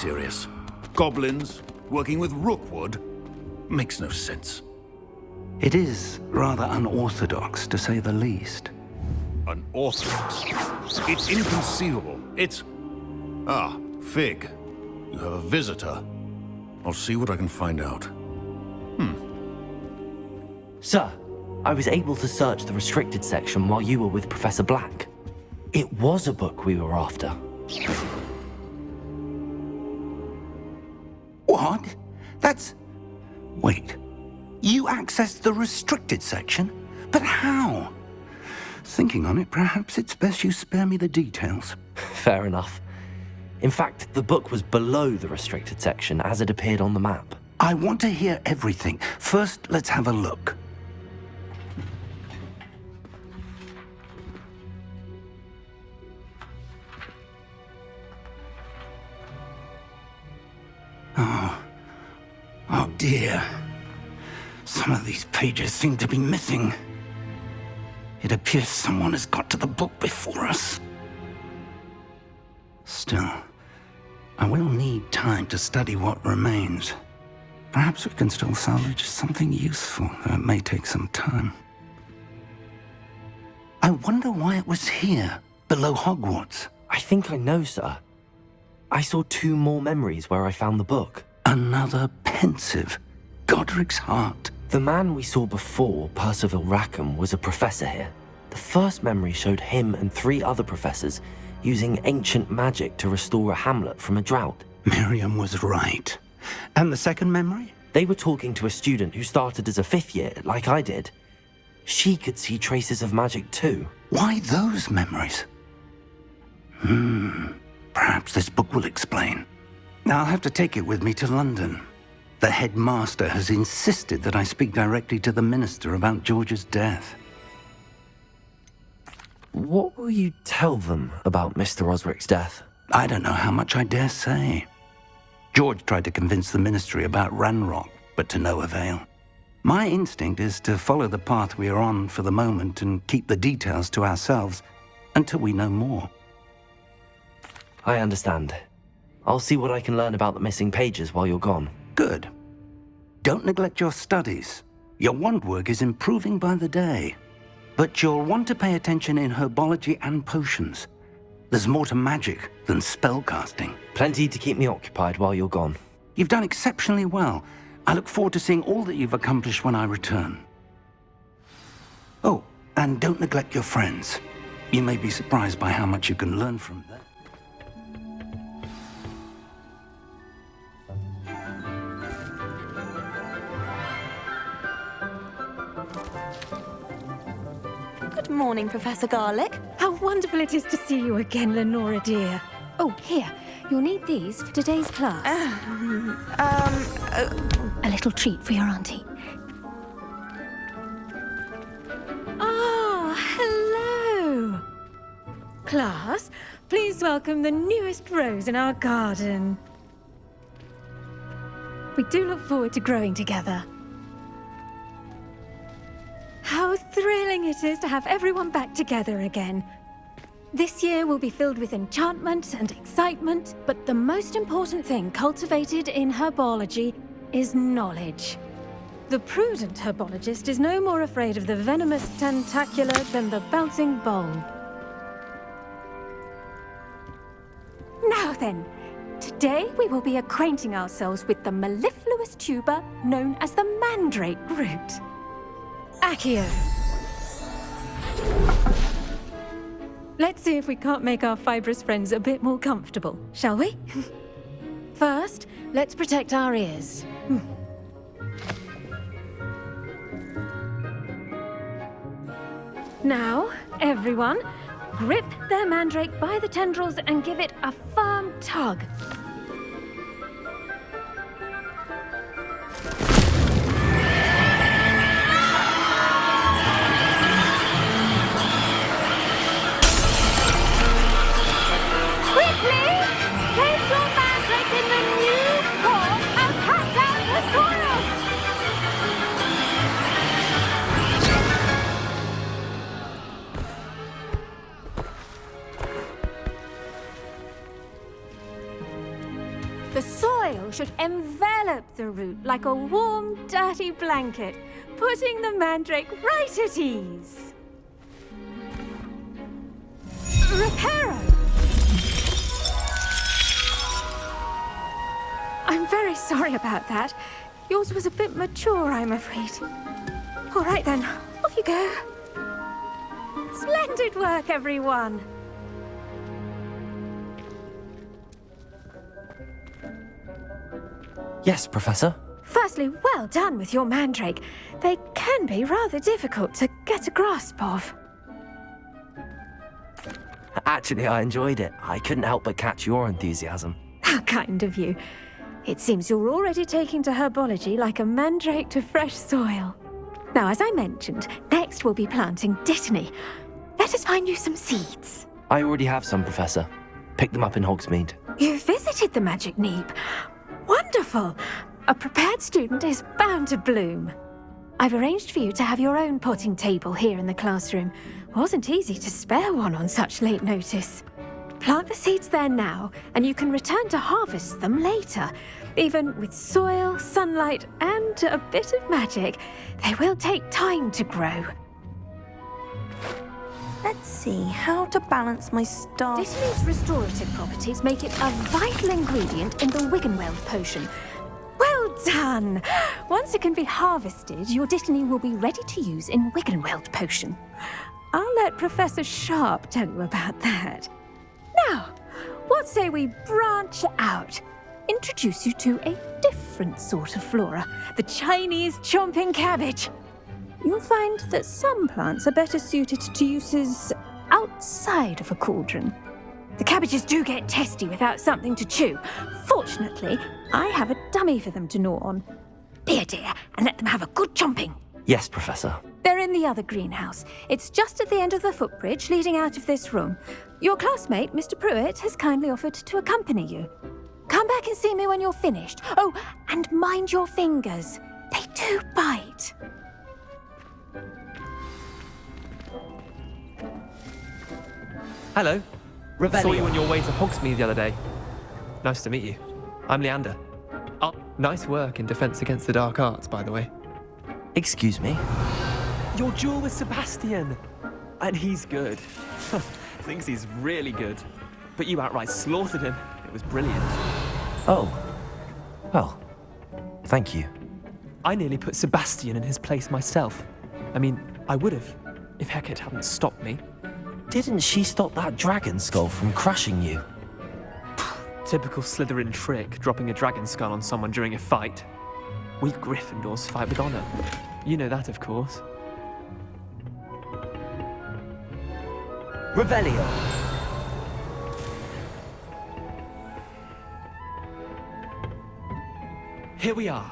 serious. Goblins working with Rookwood makes no sense. It is rather unorthodox, to say the least. Unorthodox? It's inconceivable. It's... Ah, Fig. You have a visitor. I'll see what I can find out. Sir, I was able to search the restricted section while you were with Professor Black. It was a book we were after. What? That's... Wait. You accessed the restricted section? But how? Thinking on it, perhaps it's best you spare me the details. Fair enough. In fact, the book was below the restricted section as it appeared on the map. I want to hear everything. First, let's have a look. Oh dear. Some of these pages seem to be missing. It appears someone has got to the book before us. Still, I will need time to study what remains. Perhaps we can still salvage something useful, though it may take some time. I wonder why it was here, below Hogwarts. I think I know, sir. I saw 2 more memories where I found the book. Another pensive. Godric's heart. The man we saw before, Percival Rackham, was a professor here. The first memory showed him and 3 other professors using ancient magic to restore a hamlet from a drought. Miriam was right. And the second memory? They were talking to a student who started as a 5th year, like I did. She could see traces of magic too. Why those memories? Perhaps this book will explain. I'll have to take it with me to London. The headmaster has insisted that I speak directly to the minister about George's death. What will you tell them about Mr. Osric's death? I don't know how much I dare say. George tried to convince the ministry about Ranrock, but to no avail. My instinct is to follow the path we are on for the moment and keep the details to ourselves until we know more. I understand. I'll see what I can learn about the missing pages while you're gone. Good. Don't neglect your studies. Your wand work is improving by the day. But you'll want to pay attention in herbology and potions. There's more to magic than spellcasting. Plenty to keep me occupied while you're gone. You've done exceptionally well. I look forward to seeing all that you've accomplished when I return. Oh, and don't neglect your friends. You may be surprised by how much you can learn from them. Good morning, Professor Garlick. How wonderful it is to see you again, Lenora dear. Oh, here, you'll need these for today's class. A little treat for your auntie. Ah, hello. Class, please welcome the newest rose in our garden. We do look forward to growing together. How thrilling it is to have everyone back together again. This year will be filled with enchantment and excitement, but the most important thing cultivated in herbology is knowledge. The prudent herbologist is no more afraid of the venomous tentacula than the bouncing bulb. Now then, today we will be acquainting ourselves with the mellifluous tuber known as the mandrake root. Accio. Let's see if we can't make our fibrous friends a bit more comfortable, shall we? First, let's protect our ears. Now, everyone, grip their mandrake by the tendrils and give it a firm tug. should envelop the root like a warm, dirty blanket, putting the mandrake right at ease. Reparo! I'm very sorry about that. Yours was a bit mature, I'm afraid. All right then, off you go. Splendid work, everyone! Yes, Professor? Firstly, well done with your mandrake. They can be rather difficult to get a grasp of. Actually, I enjoyed it. I couldn't help but catch your enthusiasm. How kind of you. It seems you're already taking to herbology like a mandrake to fresh soil. Now, as I mentioned, next we'll be planting dittany. Let us find you some seeds. I already have some, Professor. Picked them up in Hogsmeade. You visited the Magic Neep. Wonderful! A prepared student is bound to bloom. I've arranged for you to have your own potting table here in the classroom. Wasn't easy to spare one on such late notice. Plant the seeds there now, and you can return to harvest them later. Even with soil, sunlight, and a bit of magic, they will take time to grow. Let's see, how to balance my star... Dittany's restorative properties make it a vital ingredient in the Wiggenweld potion. Well done! Once it can be harvested, your dittany will be ready to use in Wiggenweld potion. I'll let Professor Sharp tell you about that. Now, what say we branch out? Introduce you to a different sort of flora, the Chinese chomping cabbage. You'll find that some plants are better suited to uses outside of a cauldron. The cabbages do get testy without something to chew. Fortunately, I have a dummy for them to gnaw on. Be a dear and let them have a good chomping. Yes, Professor. They're in the other greenhouse. It's just at the end of the footbridge leading out of this room. Your classmate, Mr. Pruitt, has kindly offered to accompany you. Come back and see me when you're finished. Oh, and mind your fingers. They do bite. Hello. Revelio. Saw you on your way to Hogsmeade the other day. Nice to meet you. I'm Leander. Oh, nice work in Defense Against the Dark Arts, by the way. Excuse me? Your duel with Sebastian! And he's good. Thinks he's really good. But you outright slaughtered him. It was brilliant. Oh. Well, thank you. I nearly put Sebastian in his place myself. I mean, I would have, if Hecate hadn't stopped me. Didn't she stop that dragon skull from crushing you? Typical Slytherin trick, dropping a dragon skull on someone during a fight. We Gryffindors fight with honor. You know that, of course. Revelio. Here we are,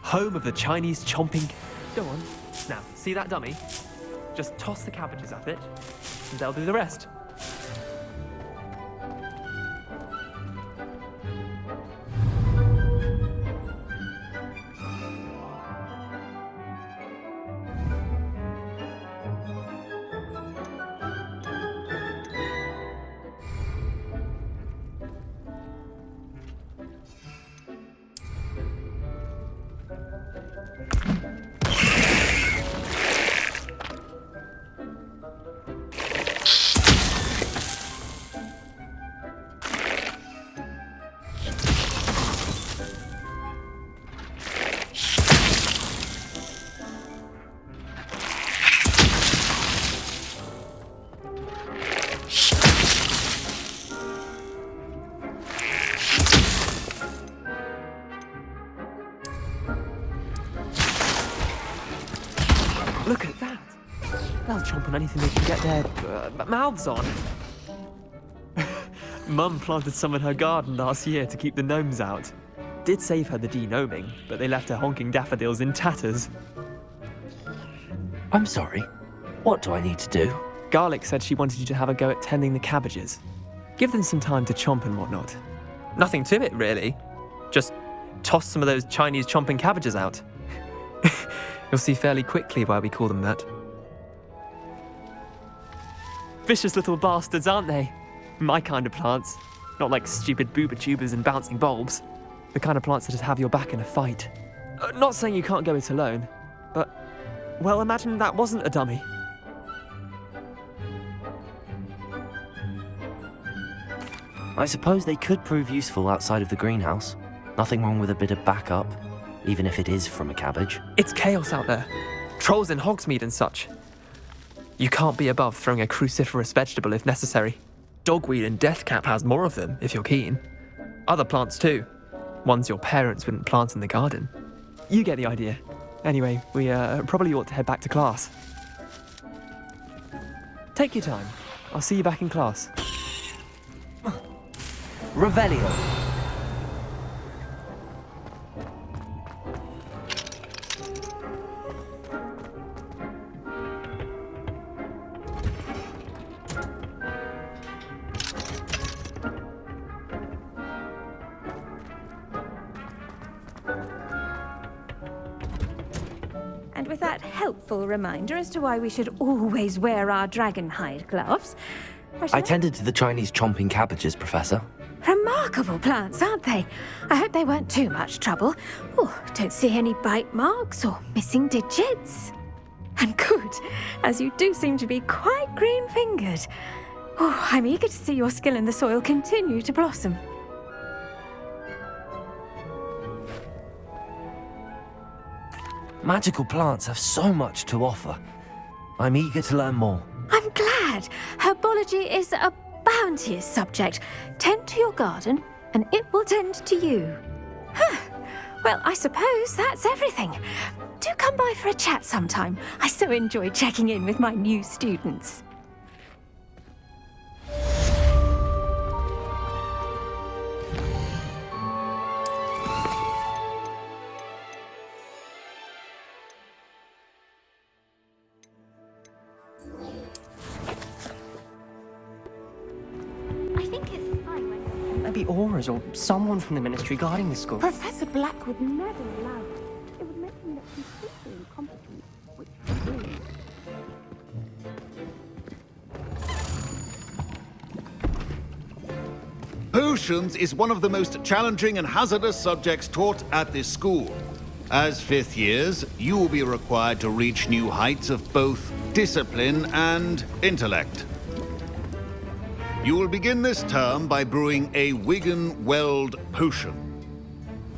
home of the Chinese chomping... Go on. Now, see that dummy? Just toss the cabbages at it, and they'll do the rest. Look at that! They'll chomp on anything they can get their mouths on. Mum planted some in her garden last year to keep the gnomes out. Did save her the de-gnoming, but they left her honking daffodils in tatters. I'm sorry. What do I need to do? Garlic said she wanted you to have a go at tending the cabbages. Give them some time to chomp and whatnot. Nothing to it, really. Just toss some of those Chinese chomping cabbages out. You'll see fairly quickly why we call them that. Vicious little bastards, aren't they? My kind of plants. Not like stupid booba tubers and bouncing bulbs. The kind of plants that'd have your back in a fight. Not saying you can't go it alone, but, well, imagine that wasn't a dummy. I suppose they could prove useful outside of the greenhouse. Nothing wrong with a bit of backup, even if it is from a cabbage. It's chaos out there. Trolls in Hogsmeade and such. You can't be above throwing a cruciferous vegetable if necessary. Dogweed and deathcap has more of them, if you're keen. Other plants too. Ones your parents wouldn't plant in the garden. You get the idea. Anyway, we probably ought to head back to class. Take your time. I'll see you back in class. Revelio. And with that helpful reminder as to why we should always wear our dragon hide gloves, I tended to the Chinese chomping cabbages, Professor. Remarkable plants, aren't they? I hope they weren't too much trouble. Oh, don't see any bite marks or missing digits. And good, as you do seem to be quite green-fingered. Oh, I'm eager to see your skill in the soil continue to blossom. Magical plants have so much to offer. I'm eager to learn more. I'm glad. Herbology is a bounteous subject. Tend to your garden, and it will tend to you. Huh. Well, I suppose that's everything. Do come by for a chat sometime. I so enjoy checking in with my new students. Maybe Auras or someone from the ministry guarding the school. Professor Black would never allow it. It would make him look completely incompetent, which would be. Potions is one of the most challenging and hazardous subjects taught at this school. As fifth years, you will be required to reach new heights of both discipline and intellect. You will begin this term by brewing a Wigan-Weld potion.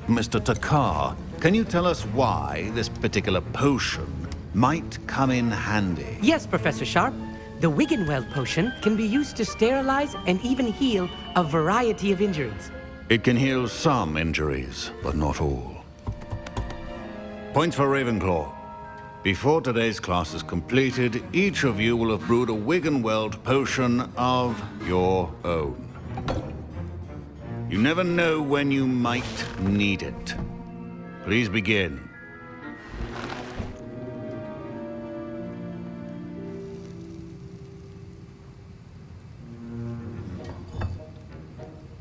Mr. Takar, can you tell us why this particular potion might come in handy? Yes, Professor Sharp. The Wiggenweld potion can be used to sterilize and even heal a variety of injuries. It can heal some injuries, but not all. Points for Ravenclaw. Before today's class is completed, each of you will have brewed a Wiggenweld potion of your own. You never know when you might need it. Please begin.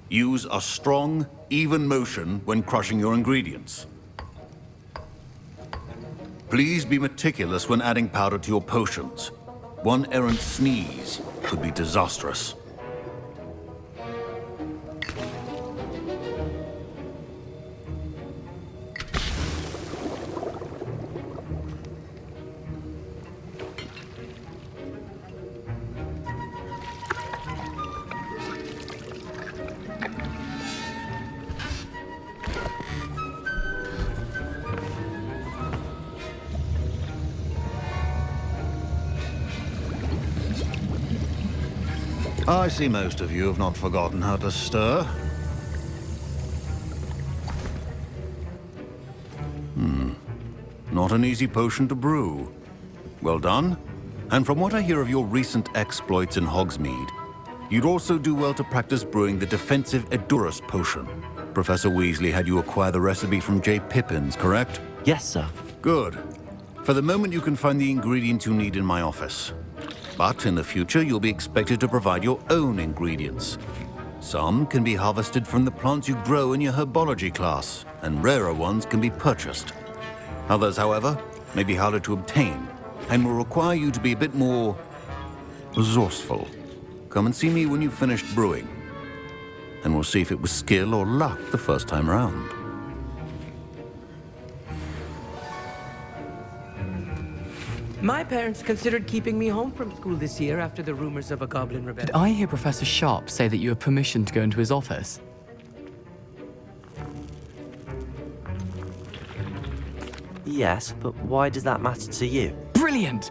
Use a strong, even motion when crushing your ingredients. Please be meticulous when adding powder to your potions. One errant sneeze could be disastrous. I see most of you have not forgotten how to stir. Not an easy potion to brew. Well done. And from what I hear of your recent exploits in Hogsmeade, you'd also do well to practice brewing the defensive Edurus potion. Professor Weasley had you acquire the recipe from J. Pippins, correct? Yes, sir. Good. For the moment, you can find the ingredients you need in my office. But in the future, you'll be expected to provide your own ingredients. Some can be harvested from the plants you grow in your herbology class, and rarer ones can be purchased. Others, however, may be harder to obtain, and will require you to be a bit more resourceful. Come and see me when you've finished brewing, and we'll see if it was skill or luck the first time round. My parents considered keeping me home from school this year after the rumors of a goblin rebellion. Did I hear Professor Sharp say that you have permission to go into his office? Yes, but why does that matter to you? Brilliant!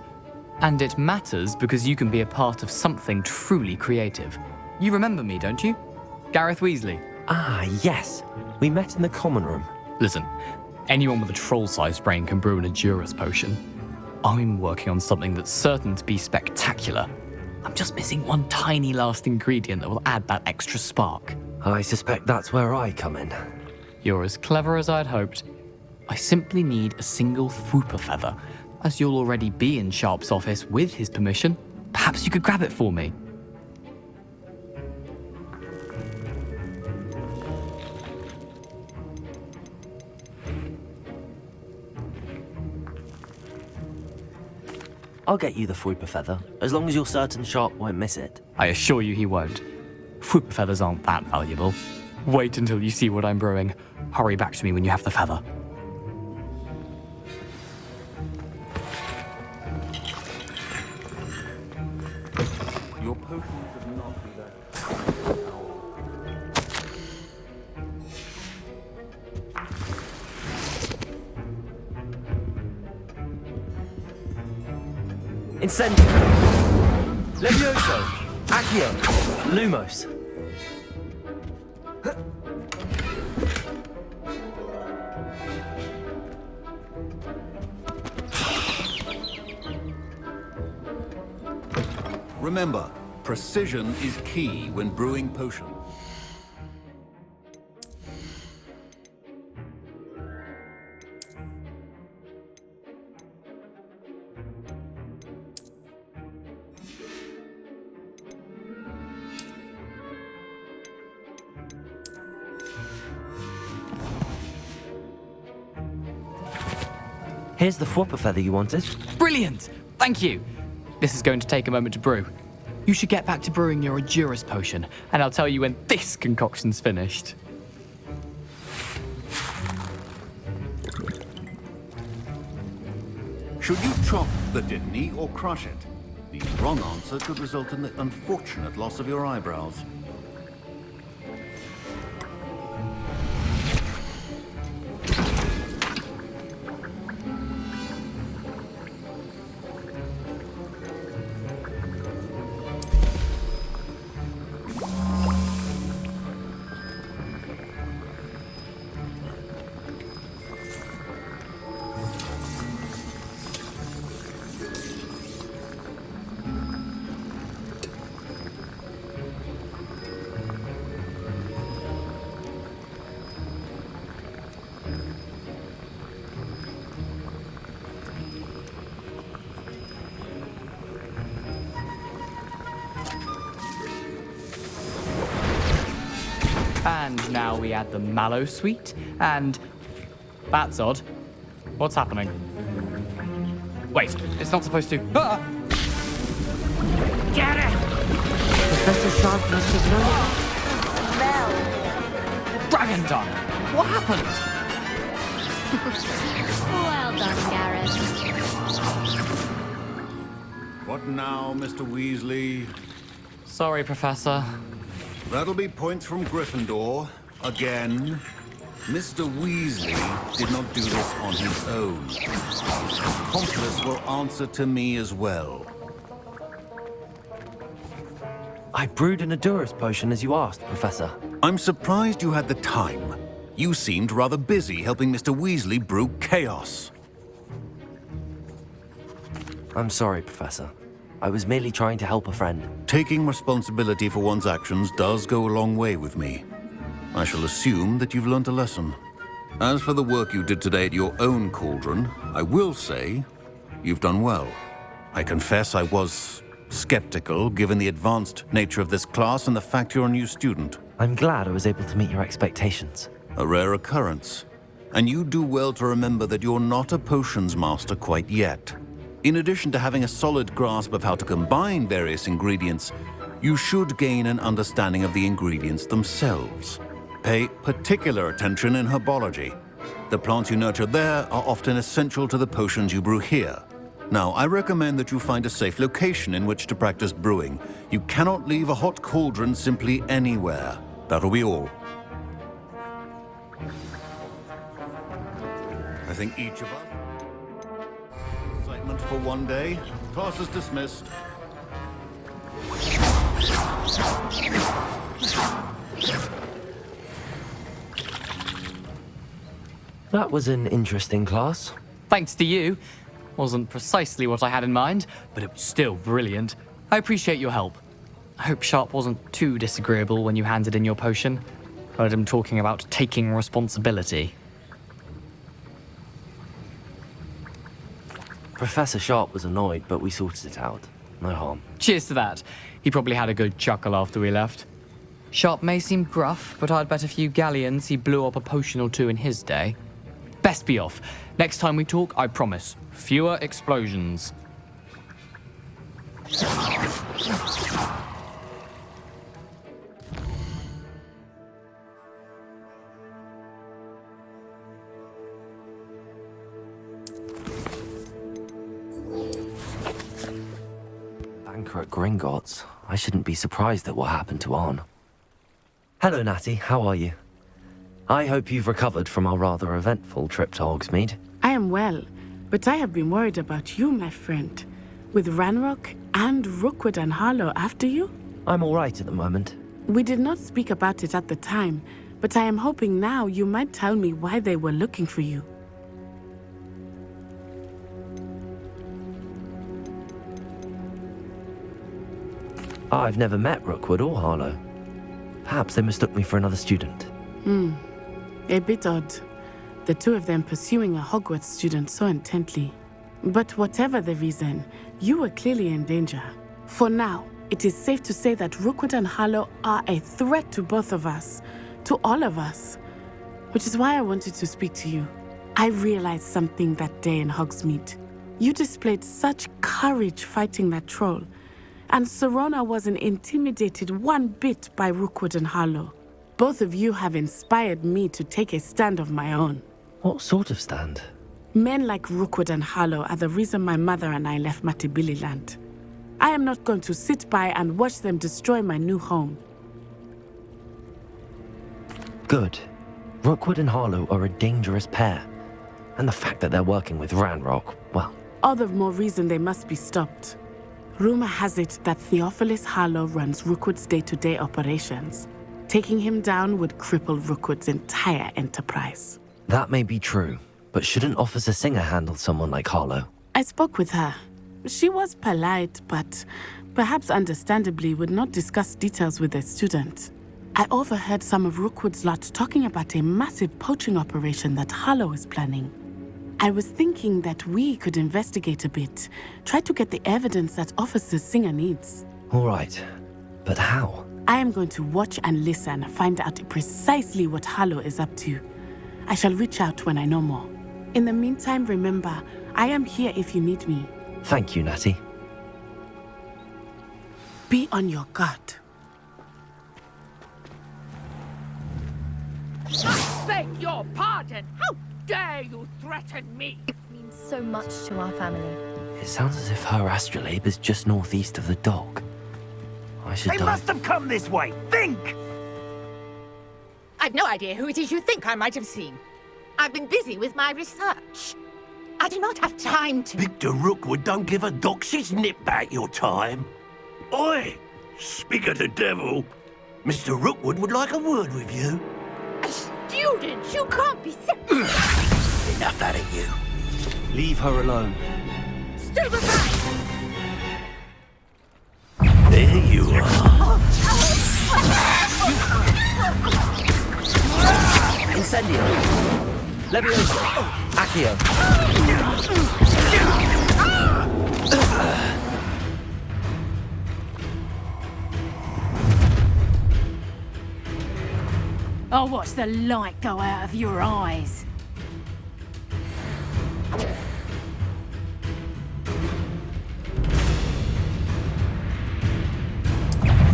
And it matters because you can be a part of something truly creative. You remember me, don't you? Gareth Weasley. Ah, yes. We met in the common room. Listen, anyone with a troll-sized brain can brew an Endurus potion. I'm working on something that's certain to be spectacular. I'm just missing one tiny last ingredient that will add that extra spark. I suspect that's where I come in. You're as clever as I'd hoped. I simply need a single Thwooper feather. As you'll already be in Sharp's office with his permission, perhaps you could grab it for me. I'll get you the Thwooper feather, as long as you're certain Sharp won't miss it. I assure you he won't. Thwooper feathers aren't that valuable. Wait until you see what I'm brewing. Hurry back to me when you have the feather. Your potion should not be that. Incendio! Levioso! Accio! Lumos! Remember, precision is key when brewing potions. Here's the Thwooper feather you wanted. Brilliant! Thank you! This is going to take a moment to brew. You should get back to brewing your Endurus potion, and I'll tell you when this concoction's finished. Should you chop the Didney or crush it? The wrong answer could result in the unfortunate loss of your eyebrows. And now we add the mallow sweet, and... That's odd. What's happening? Wait, it's not supposed to... Ah! Get it! Professor Sharp must have known. Dragon tongue! What happened? Well done, Gareth. What now, Mr. Weasley? Sorry, Professor. That'll be points from Gryffindor. Again. Mr. Weasley did not do this on his own. Accomplice will answer to me as well. I brewed an Endurus potion as you asked, Professor. I'm surprised you had the time. You seemed rather busy helping Mr. Weasley brew chaos. I'm sorry, Professor. I was merely trying to help a friend. Taking responsibility for one's actions does go a long way with me. I shall assume that you've learnt a lesson. As for the work you did today at your own cauldron, I will say you've done well. I confess I was skeptical, given the advanced nature of this class and the fact you're a new student. I'm glad I was able to meet your expectations. A rare occurrence. And you do well to remember that you're not a potions master quite yet. In addition to having a solid grasp of how to combine various ingredients, you should gain an understanding of the ingredients themselves. Pay particular attention in herbology. The plants you nurture there are often essential to the potions you brew here. Now, I recommend that you find a safe location in which to practice brewing. You cannot leave a hot cauldron simply anywhere. That'll be all. I think each of us... Excitement for one day. Class is dismissed. That was an interesting class. Thanks to you. Wasn't precisely what I had in mind, but it was still brilliant. I appreciate your help. I hope Sharp wasn't too disagreeable when you handed in your potion. Heard him talking about taking responsibility. Professor Sharp was annoyed, but we sorted it out. No harm. Cheers to that. He probably had a good chuckle after we left. Sharp may seem gruff, but I'd bet a few galleons he blew up a potion or two in his day. Best be off. Next time we talk, I promise, fewer explosions. Banker at Gringotts. I shouldn't be surprised at what happened to Arn. Hello, Natty. How are you? I hope you've recovered from our rather eventful trip to Hogsmeade. I am well, but I have been worried about you, my friend. With Ranrock and Rookwood and Harlow after you? I'm all right at the moment. We did not speak about it at the time, but I am hoping now you might tell me why they were looking for you. I've never met Rookwood or Harlow. Perhaps they mistook me for another student. A bit odd. The two of them pursuing a Hogwarts student so intently. But whatever the reason, you were clearly in danger. For now, it is safe to say that Rookwood and Harlow are a threat to both of us, to all of us. Which is why I wanted to speak to you. I realized something that day in Hogsmeade. You displayed such courage fighting that troll, and Serona wasn't intimidated one bit by Rookwood and Harlow. Both of you have inspired me to take a stand of my own. What sort of stand? Men like Rookwood and Harlow are the reason my mother and I left Matibili land. I am not going to sit by and watch them destroy my new home. Good. Rookwood and Harlow are a dangerous pair. And the fact that they're working with Ranrock, well... All the more reason they must be stopped. Rumor has it that Theophilus Harlow runs Rookwood's day-to-day operations. Taking him down would cripple Rookwood's entire enterprise. That may be true, but shouldn't Officer Singer handle someone like Harlow? I spoke with her. She was polite, but perhaps understandably would not discuss details with a student. I overheard some of Rookwood's lot talking about a massive poaching operation that Harlow is planning. I was thinking that we could investigate a bit, try to get the evidence that Officer Singer needs. All right, but how? I am going to watch and listen, find out precisely what Harlow is up to. I shall reach out when I know more. In the meantime, remember, I am here if you need me. Thank you, Natty. Be on your guard. I beg your pardon! How dare you threaten me? It means so much to our family. It sounds as if her astrolabe is just northeast of the dock. I should They must have come this way! Think! I've no idea who it is you think I might have seen. I've been busy with my research. I do not have time to... Victor Rookwood don't give a doxy's nip back your time. Oi! Speak of the devil. Mr. Rookwood would like a word with you. A student? You can't be sick. Enough out of you. Leave her alone. Stupefy! There you are. Incendio! Leviosa! Accio! I'll watch the light go out of your eyes.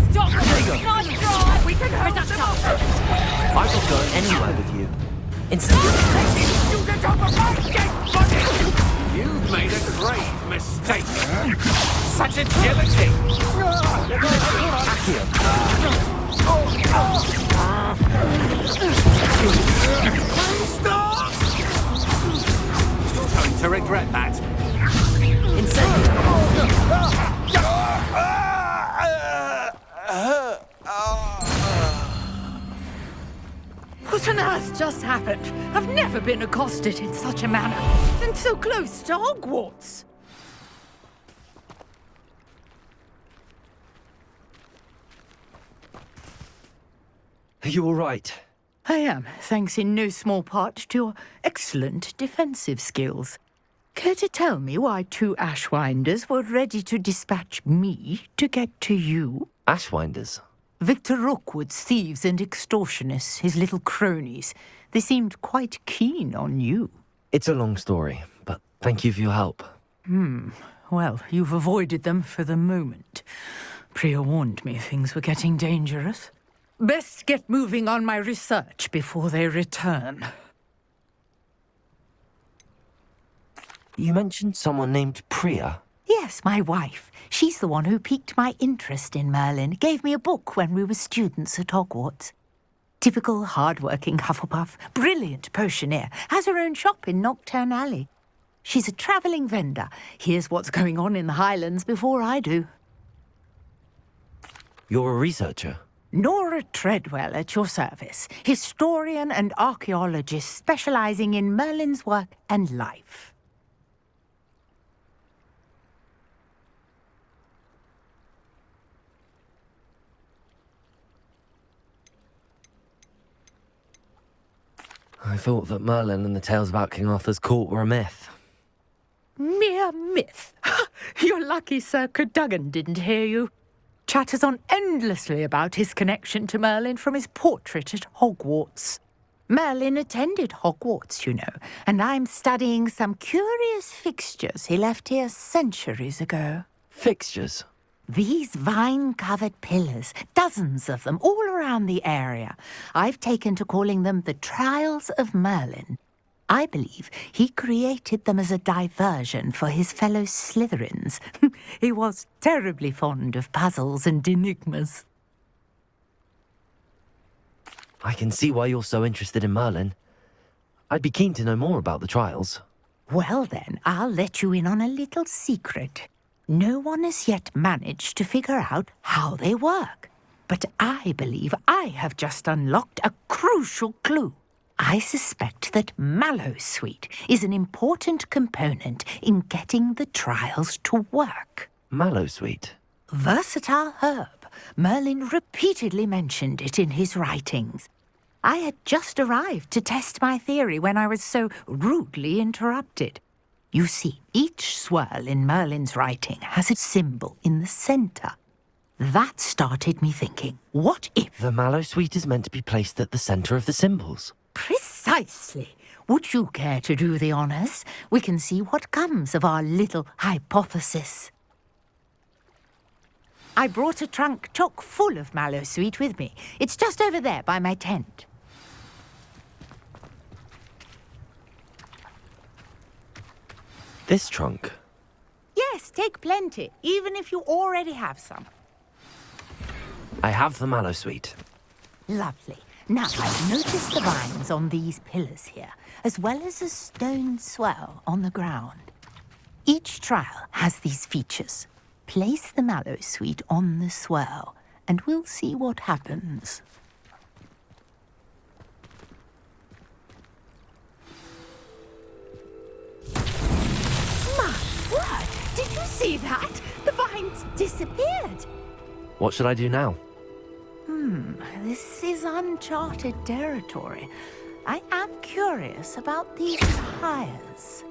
Stop! Nice try! We can hurt them up! I could go anywhere with you. Incendio! You've made a grave mistake. Such agility. Stop! You're going to regret that. What on earth just happened? I've never been accosted in such a manner. And so close to Hogwarts. Are you all right? I am, thanks in no small part to your excellent defensive skills. Care to tell me why 2 Ashwinders were ready to dispatch me to get to you? Ashwinders? Victor Rookwood's thieves and extortionists, his little cronies. They seemed quite keen on you. It's a long story, but thank you for your help. Well, you've avoided them for the moment. Priya warned me things were getting dangerous. Best get moving on my research before they return. You mentioned someone named Priya. Yes, my wife. She's the one who piqued my interest in Merlin. Gave me a book when we were students at Hogwarts. Typical hard-working Hufflepuff, brilliant potioneer, has her own shop in Knockturn Alley. She's a travelling vendor. Hears what's going on in the Highlands before I do. You're a researcher? Nora Treadwell at your service, historian and archaeologist specialising in Merlin's work and life. I thought that Merlin and the tales about King Arthur's court were a myth. Mere myth. You're lucky Sir Cadogan didn't hear you. Chatters on endlessly about his connection to Merlin from his portrait at Hogwarts. Merlin attended Hogwarts, you know, and I'm studying some curious fixtures he left here centuries ago. Fixtures? These vine-covered pillars, dozens of them, all around the area. I've taken to calling them the Trials of Merlin. I believe he created them as a diversion for his fellow Slytherins. He was terribly fond of puzzles and enigmas. I can see why you're so interested in Merlin. I'd be keen to know more about the trials. Well then, I'll let you in on a little secret. No one has yet managed to figure out how they work. But I believe I have just unlocked a crucial clue. I suspect that Mallowsweet is an important component in getting the trials to work. Mallowsweet? Versatile herb. Merlin repeatedly mentioned it in his writings. I had just arrived to test my theory when I was so rudely interrupted. You see, each swirl in Merlin's writing has a symbol in the centre. That started me thinking, what if... The Mallowsweet is meant to be placed at the centre of the symbols. Precisely. Would you care to do the honours? We can see what comes of our little hypothesis. I brought a trunk chock full of Mallowsweet with me. It's just over there by my tent. This trunk? Yes, take plenty, even if you already have some. I have the Mallowsweet. Lovely. Now, I've noticed the vines on these pillars here, as well as a stone swell on the ground. Each trial has these features. Place the Mallowsweet on the swell, and we'll see what happens. My word! Did you see that? The vines disappeared. What should I do now? This is uncharted territory. I am curious about these tires.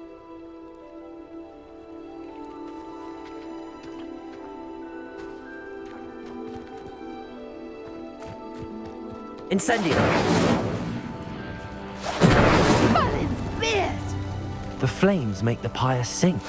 Incendio! Merlin's beard! The flames make the pyre sink.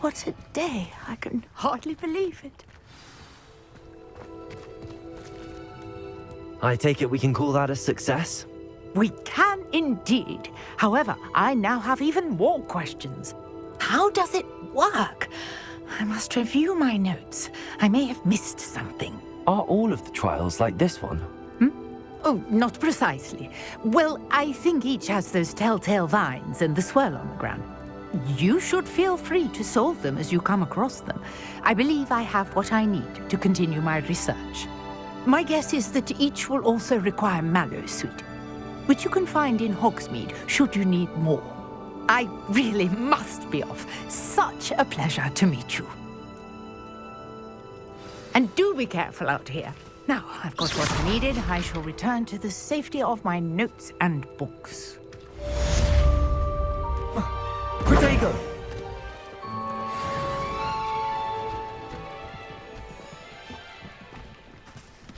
what a day. I can hardly believe it. I take it we can call that a success? We can indeed. However, I now have even more questions. How does it work? I must review my notes. I may have missed something. Are all of the trials like this one? Oh, not precisely. Well, I think each has those telltale vines and the swirl on the ground. You should feel free to solve them as you come across them. I believe I have what I need to continue my research. My guess is that each will also require mallowsweet, which you can find in Hogsmeade should you need more. I really must be off. Such a pleasure to meet you. And do be careful out here. Now, I've got what I needed. I shall return to the safety of my notes and books. Protego!